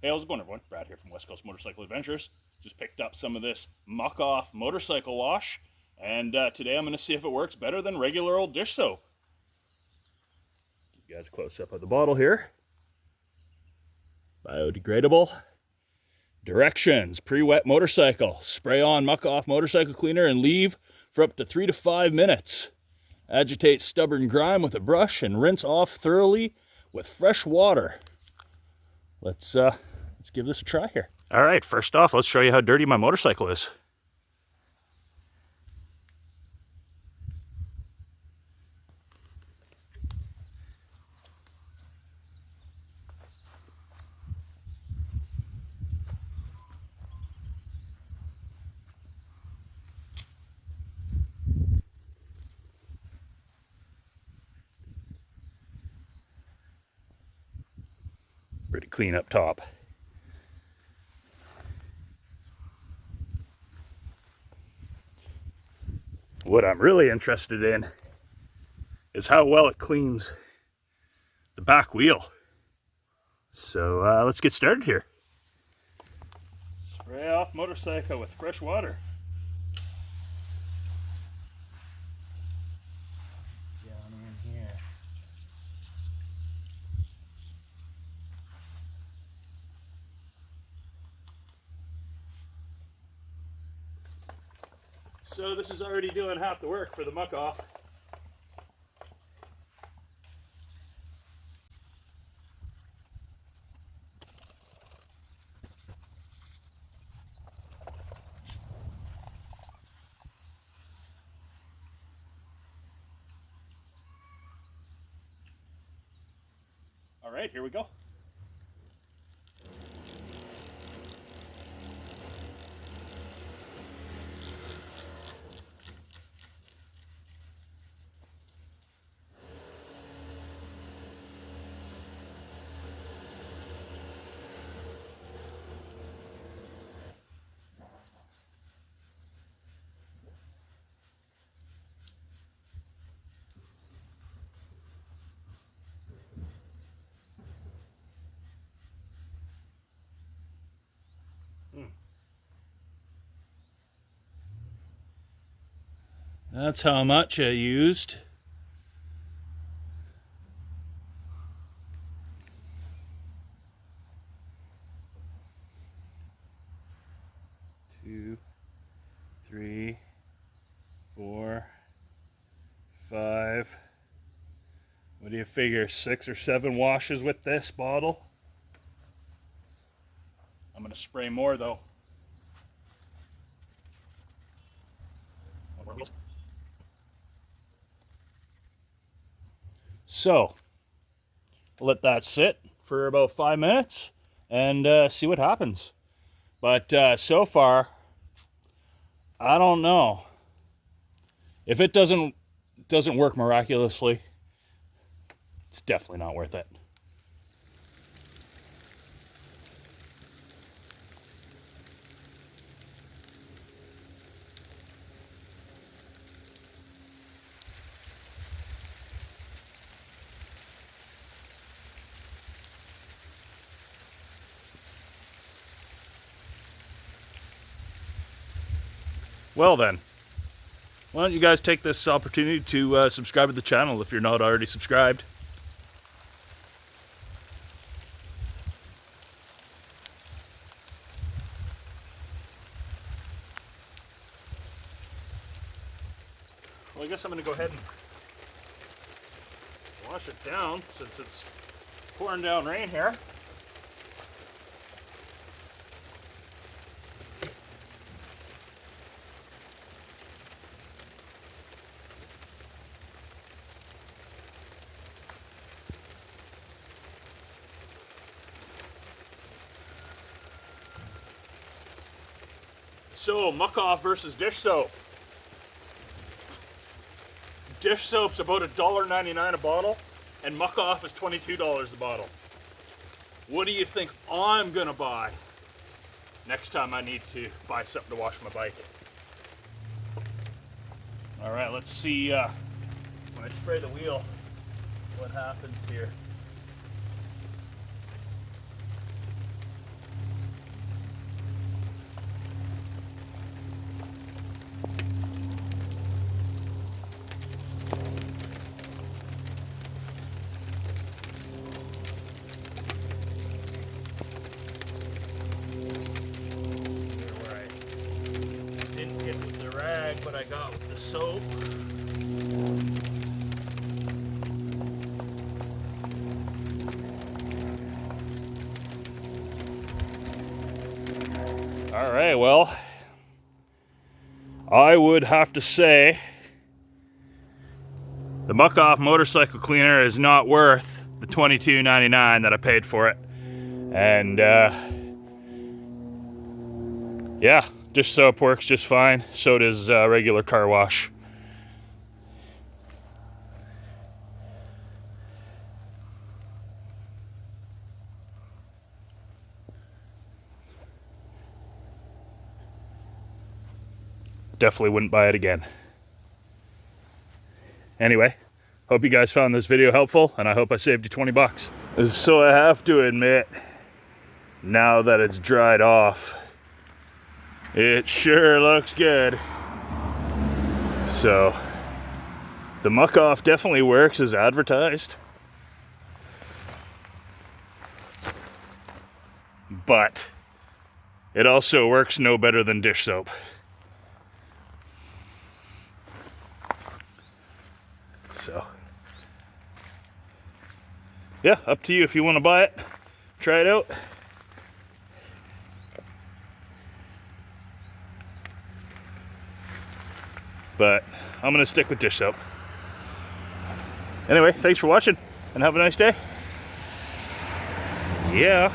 Hey, how's it going, everyone? Brad here from West Coast Motorcycle Adventures. Just picked up some of this Muc-Off motorcycle wash, and today I'm going to see if it works better than regular old dish soap. Give you guys a close-up of the bottle here. Biodegradable. Directions: pre-wet motorcycle. Spray on Muc-Off motorcycle cleaner and leave for up to 3 to 5 minutes. Agitate stubborn grime with a brush and rinse off thoroughly with fresh water. Let's give this a try here. All right, first off, let's show you how dirty my motorcycle is. Pretty clean up top. What I'm really interested in is how well it cleans the back wheel. So let's get started here. Spray off motorcycle with fresh water. Down in here. So this is already doing half the work for the Muc-Off. All right, here we go. That's how much I used. Two, 3, 4, 5. What do you figure? 6 or 7 washes with this bottle? I'm gonna spray more though. So, we'll let that sit for about 5 minutes and see what happens. But so far, I don't know. If it doesn't work miraculously, it's definitely not worth it. Well then, why don't you guys take this opportunity to subscribe to the channel if you're not already subscribed. Well, I guess I'm going to go ahead and wash it down since it's pouring down rain here. So, Muc-Off versus dish soap. Dish soap's about $1.99 a bottle, and Muc-Off is $22 a bottle. What do you think I'm gonna buy next time I need to buy something to wash my bike? All right, let's see when I spray the wheel, what happens here. got with the soap. All right, well, I would have to say the Muc-Off motorcycle cleaner is not worth the $22.99 that I paid for it. And yeah, dish soap works just fine. So does regular car wash. Definitely wouldn't buy it again. Anyway, hope you guys found this video helpful, and I hope I saved you 20 bucks. So I have to admit, now that it's dried off, it sure looks good. So the Muc-Off definitely works as advertised. But it also works no better than dish soap. So yeah, up to you if you want to buy it. Try it out. But I'm gonna stick with dish soap. Anyway, thanks for watching and have a nice day. Yeah.